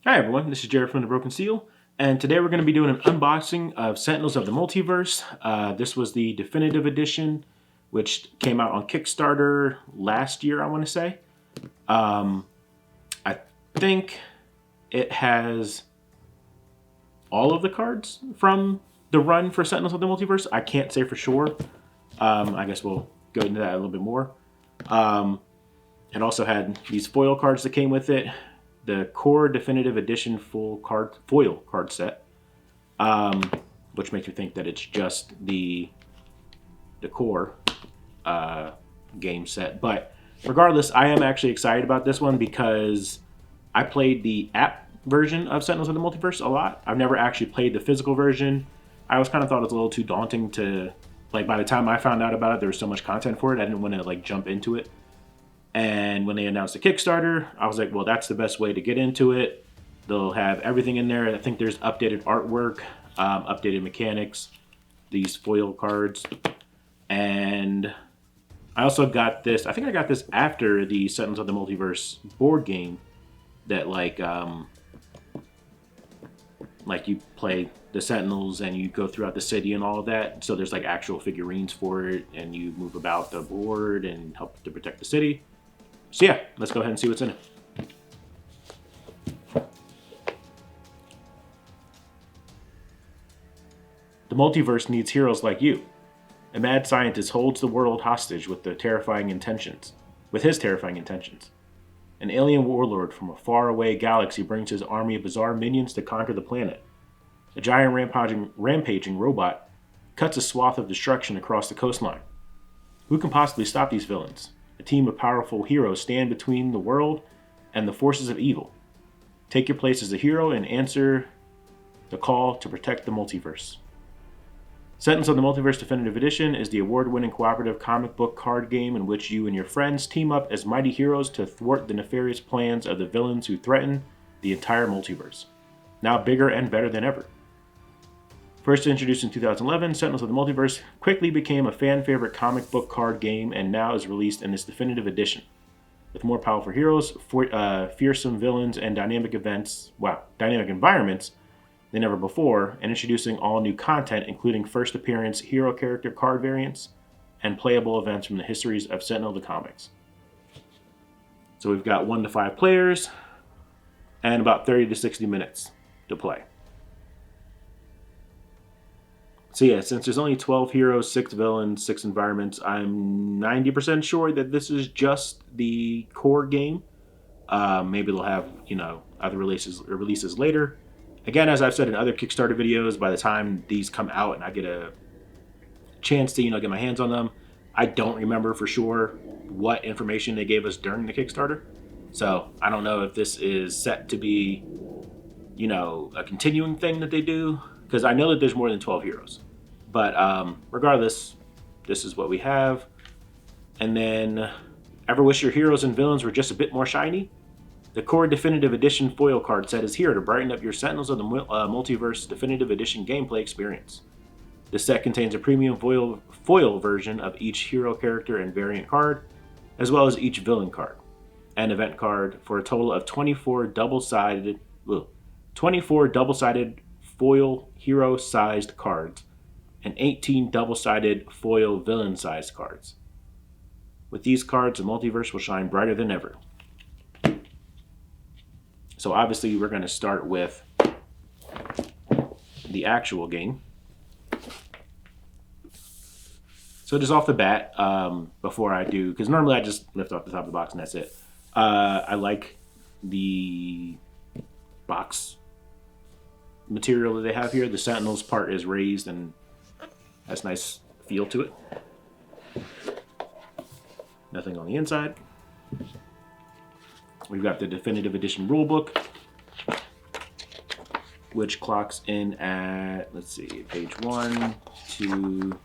Hi everyone, this is Jared from The Broken Seal, and today we're going to be doing an unboxing of Sentinels of the Multiverse. This was the definitive edition, which came out on Kickstarter last year, I want to say. I think it has all of the cards from the run for Sentinels of the Multiverse. I can't say for sure. I guess we'll go into that a little bit more. It also had these foil cards that came with it. The core definitive edition foil card set, which makes me think that it's just the core game set. But regardless, I am actually excited about this one because I played the app version of Sentinels of the Multiverse a lot. I've never actually played the physical version. I always kind of thought it was a little too daunting to, like, by the time I found out about it, there was so much content for it. I didn't want to like jump into it. And when they announced the Kickstarter, I was like, well, that's the best way to get into it. They'll have everything in there. I think there's updated artwork, updated mechanics, these foil cards. And I also got this, I think I got this after the Sentinels of the Multiverse board game that like you play the Sentinels and you go throughout the city and all of that. So there's like actual figurines for it and you move about the board and help to protect the city. So yeah, let's go ahead and see what's in it. The multiverse needs heroes like you. A mad scientist holds the world hostage with his terrifying intentions. An alien warlord from a faraway galaxy brings his army of bizarre minions to conquer the planet. A giant rampaging robot cuts a swath of destruction across the coastline. Who can possibly stop these villains? A team of powerful heroes stand between the world and the forces of evil. Take your place as a hero and answer the call to protect the multiverse. Sentinels of the Multiverse Definitive Edition is the award-winning cooperative comic book card game in which you and your friends team up as mighty heroes to thwart the nefarious plans of the villains who threaten the entire multiverse. Now bigger and better than ever. First introduced in 2011, Sentinels of the Multiverse quickly became a fan-favorite comic book card game and now is released in its definitive edition. With more powerful heroes, fearsome villains, and dynamic environments than ever before, and introducing all new content including first appearance hero character card variants and playable events from the histories of Sentinel the comics. So we've got 1 to 5 players and about 30 to 60 minutes to play. So yeah, since there's only 12 heroes, 6 villains, 6 environments, I'm 90% sure that this is just the core game. Maybe they'll have, other releases later. Again, as I've said in other Kickstarter videos, by the time these come out and I get a chance to, get my hands on them, I don't remember for sure what information they gave us during the Kickstarter. So I don't know if this is set to be, a continuing thing that they do, because I know that there's more than 12 heroes. But regardless, this is what we have. And then, ever wish your heroes and villains were just a bit more shiny? The core definitive edition foil card set is here to brighten up your Sentinels of the Multiverse definitive edition gameplay experience. This set contains a premium foil version of each hero character and variant card, as well as each villain card and event card, for a total of 24 double-sided foil hero-sized cards and 18 double-sided foil villain-sized cards. With these cards, the multiverse will shine brighter than ever. So obviously we're going to start with the actual game. So just off the bat, before I do, because normally I just lift off the top of the box and that's it. I like the box material that they have here. The Sentinels part is raised and has a nice feel to it. Nothing on the inside. We've got the definitive edition rulebook, which clocks in at, let's see, page 1, 2.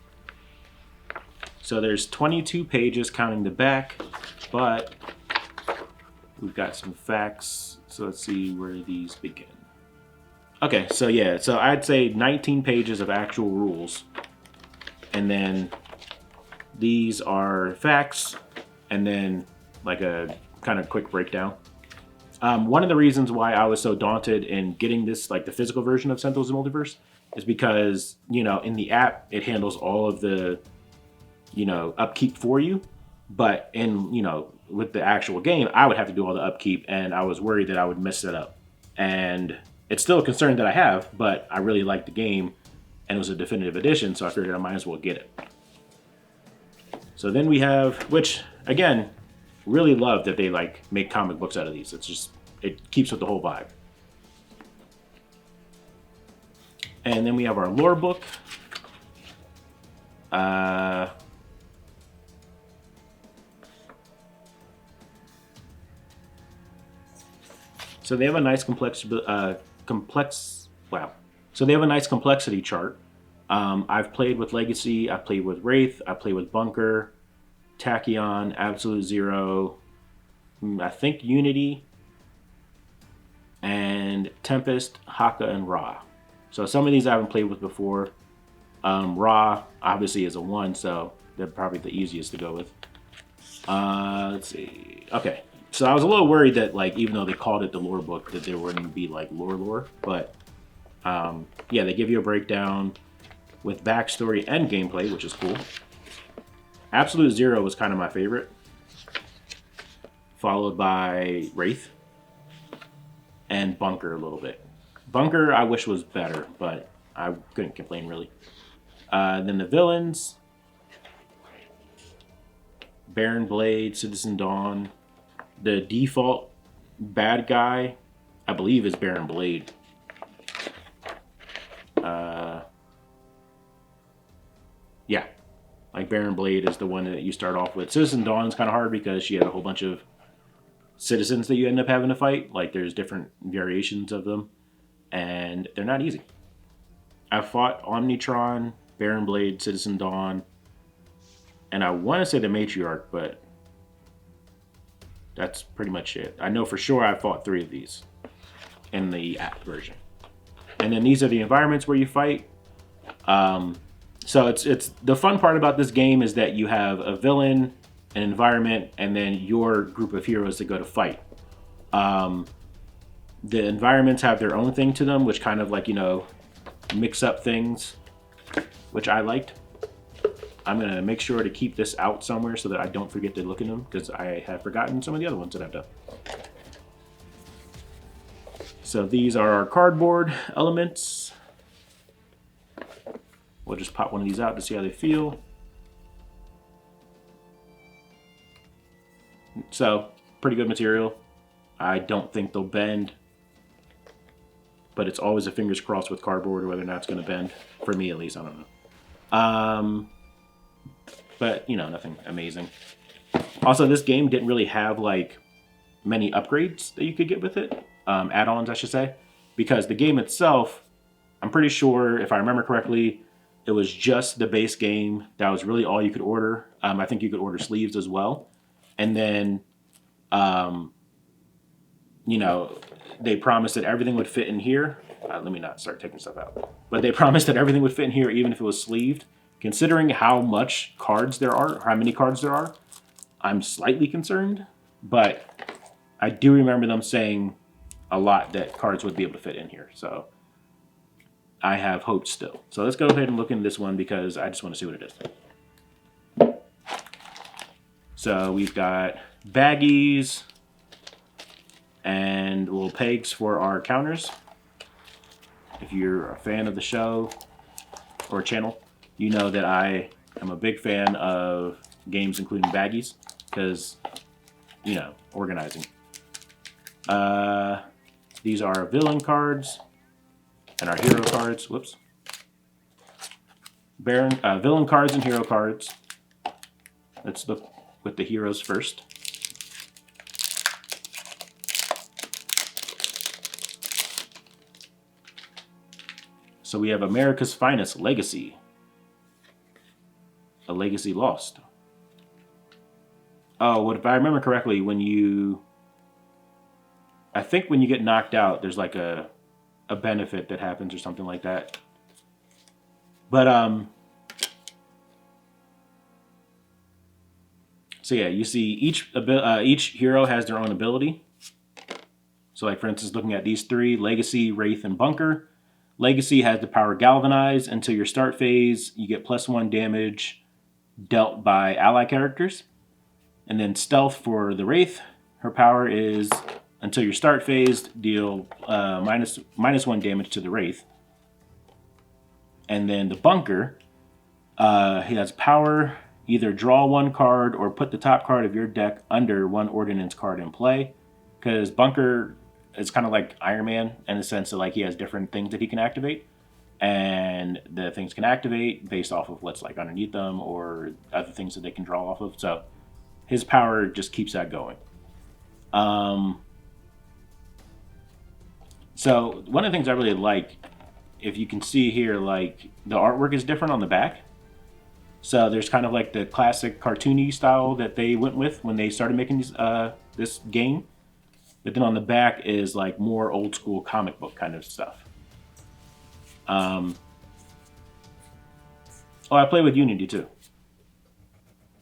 So there's 22 pages counting the back, but we've got some facts. So let's see where these begin. Okay, so yeah, so I'd say 19 pages of actual rules. And then these are facts, and then like a kind of quick breakdown. One of the reasons why I was so daunted in getting this, like the physical version of Sentinels and Multiverse, is because, in the app, it handles all of the, upkeep for you. But with the actual game, I would have to do all the upkeep, and I was worried that I would mess it up. And it's still a concern that I have, but I really liked the game, and it was a definitive edition, so I figured I might as well get it. So then we have, which, again, really love that they make comic books out of these. It keeps with the whole vibe. And then we have our lore book. So they have a nice So they have a nice complexity chart. I've played with Legacy, I've played with Wraith, I played with Bunker, Tachyon, Absolute Zero, I think Unity, and Tempest, Haka, and Ra. So some of these I haven't played with before. Ra obviously is a 1, so they're probably the easiest to go with. Let's see. Okay, so I was a little worried that even though they called it the lore book, that there wouldn't be lore, but yeah, they give you a breakdown with backstory and gameplay, which is cool. Absolute Zero was kind of my favorite, followed by Wraith and Bunker a little bit. Bunker I wish was better, but I couldn't complain really. Then the villains: Baron Blade, Citizen Dawn. The default bad guy, I believe, is Baron Blade. Yeah, Baron Blade is the one that you start off with. Citizen Dawn is kind of hard because she has a whole bunch of citizens that you end up having to fight. There's different variations of them, and they're not easy. I fought Omnitron, Baron Blade, Citizen Dawn, and I want to say the Matriarch, but that's pretty much it. I know for sure I fought 3 of these in the app version. And then these are the environments where you fight. So it's the fun part about this game is that you have a villain, an environment, and then your group of heroes that go to fight. The environments have their own thing to them, which kind of mix up things, which I liked. I'm going to make sure to keep this out somewhere so that I don't forget to look at them, because I have forgotten some of the other ones that I've done. So these are our cardboard elements. We'll just pop one of these out to see how they feel. So, pretty good material. I don't think they'll bend, but it's always a fingers crossed with cardboard or whether or not it's going to bend. For me, at least, I don't know. But, nothing amazing. Also, this game didn't really have, many upgrades that you could get with it. Add-ons, I should say. Because the game itself, I'm pretty sure, if I remember correctly, it was just the base game. That was really all you could order. I think you could order sleeves as well. And then, they promised that everything would fit in here. Let me not start taking stuff out. But they promised that everything would fit in here even if it was sleeved. Considering how much cards there are, or how many cards there are, I'm slightly concerned. But I do remember them saying a lot that cards would be able to fit in here. So I have hope still. So let's go ahead and look into this one because I just want to see what it is. So we've got baggies and little pegs for our counters. If you're a fan of the show or channel, you know that I am a big fan of games including baggies because, organizing. These are villain cards and our hero cards. Whoops. Villain cards and hero cards. Let's look with the heroes first. So we have America's Finest Legacy. A Legacy Lost. Oh, what if I remember correctly, I think when you get knocked out, there's a benefit that happens or something like that. But so yeah, you see each hero has their own ability. So like for instance, looking at these three, Legacy, Wraith, and Bunker. Legacy has the power Galvanize. Until your start phase, you get +1 damage dealt by ally characters. And then Stealth for the Wraith. Her power is, until your start phase, deal -1 damage to the Wraith. And then the Bunker, he has power, either draw 1 card or put the top card of your deck under 1 ordnance card in play. Because Bunker is kind of like Iron Man in the sense that like he has different things that he can activate. And the things can activate based off of what's like underneath them or other things that they can draw off of. So his power just keeps that going. So one of the things I really like, if you can see here, like the artwork is different on the back. So there's kind of like the classic cartoony style that they went with when they started making this game. But then on the back is like more old school comic book kind of stuff. Oh, I play with Unity too.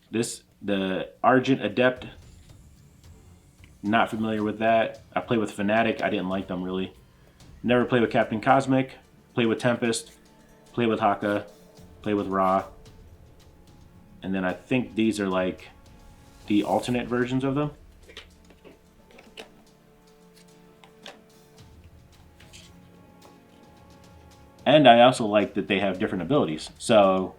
The Argent Adept, not familiar with that. I play with Fnatic, I didn't like them really. Never play with Captain Cosmic, play with Tempest, play with Haka, play with Ra. And then I think these are like the alternate versions of them. And I also like that they have different abilities. So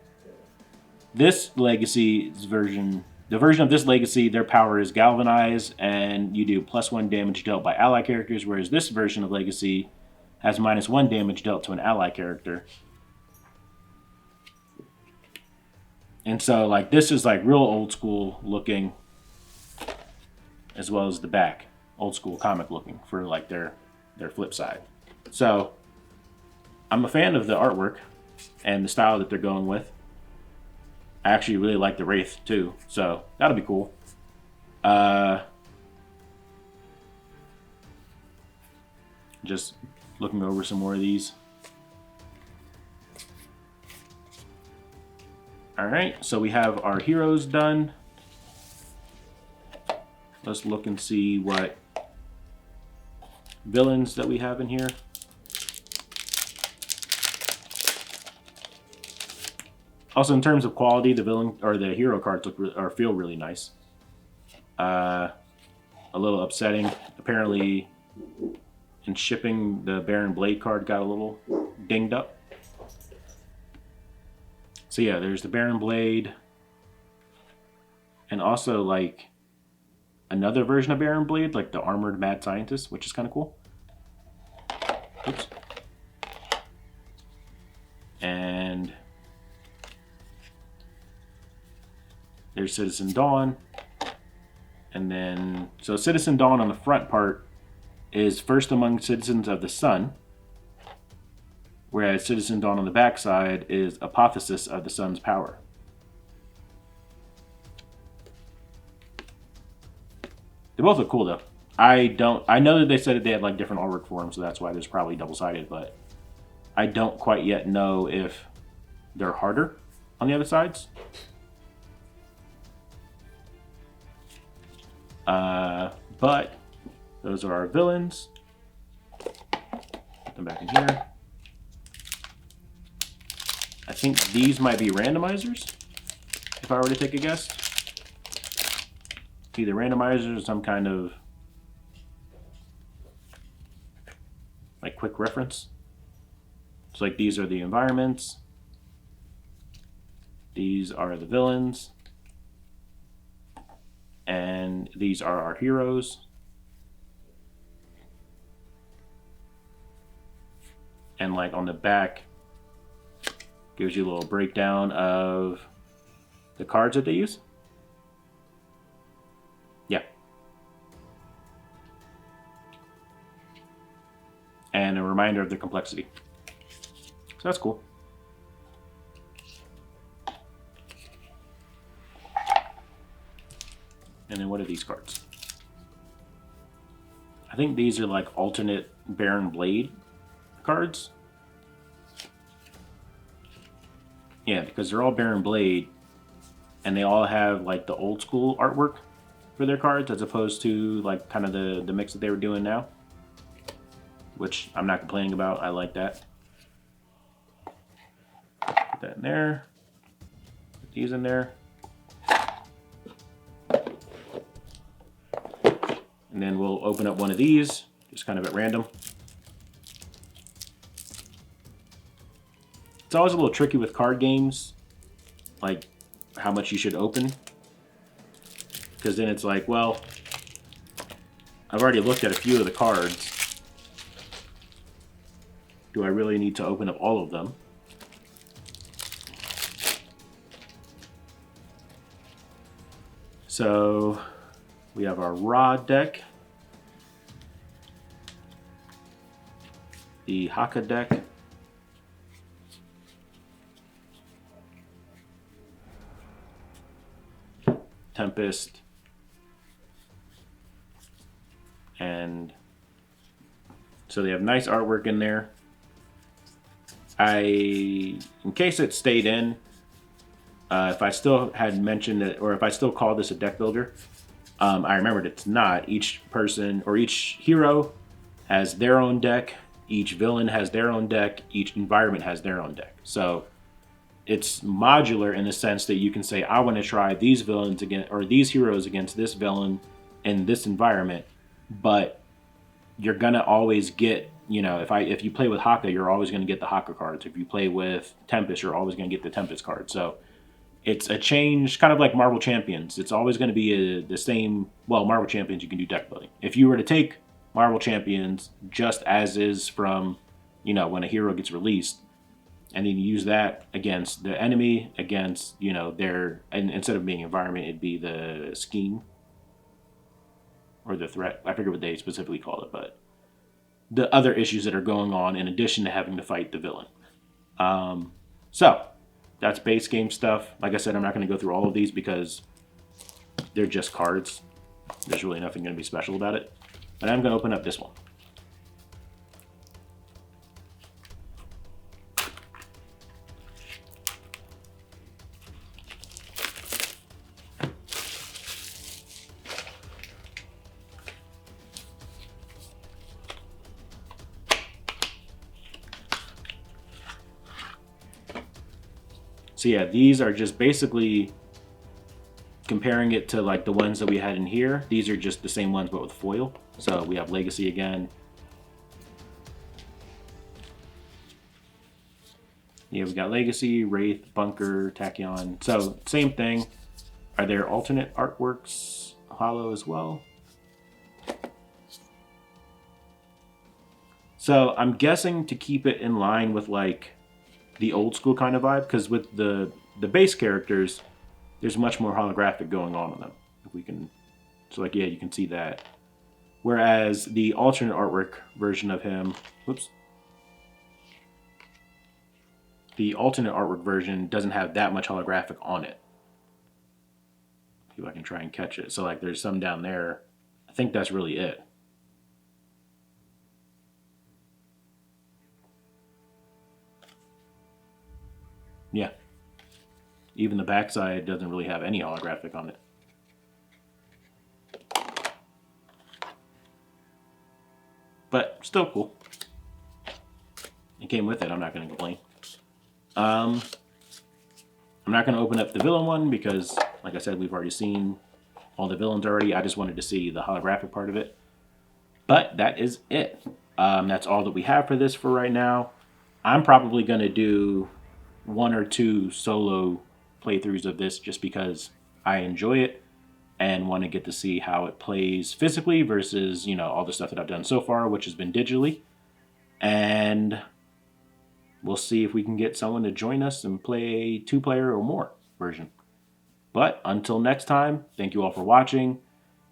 this Legacy's version, the version of this Legacy, their power is Galvanize, and you do +1 damage dealt by ally characters, whereas this version of Legacy has -1 damage dealt to an ally character. And so like this is like real old school looking, as well as the back, old school comic looking for like their flip side. So I'm a fan of the artwork and the style that they're going with. I actually really like the Wraith too, so that'll be cool. Just looking over some more of these. Alright, so we have our heroes done. Let's look and see what villains that we have in here. Also, in terms of quality, the villain or the hero cards look or feel really nice. A little upsetting. Apparently, in shipping, the Baron Blade card got a little dinged up. So yeah, there's the Baron Blade, and also like another version of Baron Blade, like the Armored Mad Scientist, which is kind of cool. Oops. And there's Citizen Dawn. And then, so Citizen Dawn on the front part is first among citizens of the sun, whereas Citizen Dawn on the backside is apotheosis of the sun's power. They both look cool though. I know that they said that they had like different artwork for them, so that's why there's probably double-sided, but I don't quite yet know if they're harder on the other sides. But those are our villains. Put them back in here. I think these might be randomizers, if I were to take a guess. Either randomizers or some kind of like quick reference. So like these are the environments. These are the villains. And these are our heroes. And like on the back, gives you a little breakdown of the cards that they use. Yeah. And a reminder of the complexity. So that's cool. And then what are these cards? I think these are like alternate Baron Blade cards. Yeah, because they're all Baron Blade, and they all have like the old school artwork for their cards, as opposed to like kind of the mix that they were doing now. which I'm not complaining about. I like that. Put that in there. Put these in there. And then we'll open up one of these, just kind of at random. It's always a little tricky with card games, like how much you should open. Because then it's like, well, I've already looked at a few of the cards. Do I really need to open up all of them? So we have our Raw deck, the Haka deck, Tempest, and so they have nice artwork in there. In case it stayed in, if I still had mentioned it, or if I still call this a deck builder, I remembered it's not. Each person or each hero has their own deck. Each villain has their own deck. Each environment has their own deck. So it's modular in the sense that you can say, I want to try these villains against, or these heroes against this villain in this environment, but you're gonna always get, you know, if you play with Haka, you're always gonna get the Haka cards. If you play with Tempest, you're always gonna get the Tempest cards. So it's a change, kind of like Marvel Champions. It's always going to be the same. Well, Marvel Champions, you can do deck building. If you were to take Marvel Champions just as is from, you know, when a hero gets released, and then you use that against the enemy, against, you know, and instead of being environment, it'd be the scheme or the threat. I forget what they specifically call it, but the other issues that are going on in addition to having to fight the villain. So that's base game stuff. Like I said, I'm not going to go through all of these because they're just cards. There's really nothing going to be special about it. But I'm going to open up this one. So yeah, these are just basically comparing it to like the ones that we had in here. These are just the same ones but with foil. So we have Legacy again. Yeah, we got Legacy, Wraith, Bunker, Tachyon. So same thing. Are there alternate artworks hollow as well? So I'm guessing to keep it in line with like the old school kind of vibe, because with the base characters, there's much more holographic going on with them. If we can, so like, yeah, you can see that. Whereas the alternate artwork version of him, whoops, the alternate artwork version doesn't have that much holographic on it. See if I can try and catch it. So like, there's some down there. I think that's really it. Yeah. Even the backside doesn't really have any holographic on it. But still cool. It came with it, I'm not going to complain. I'm not going to open up the villain one because, like I said, we've already seen all the villains already. I just wanted to see the holographic part of it. But that is it. That's all that we have for this for right now. I'm probably going to do 1 or 2 solo playthroughs of this just because I enjoy it and want to get to see how it plays physically versus, you know, all the stuff that I've done so far, which has been digitally. And we'll see if we can get someone to join us and play a 2-player or more version. But until next time, thank you all for watching.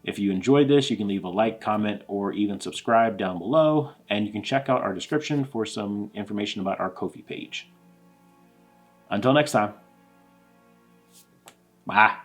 If you enjoyed this, you can leave a like, comment, or even subscribe down below. And you can check out our description for some information about our Ko-fi page. Until next time. Bye.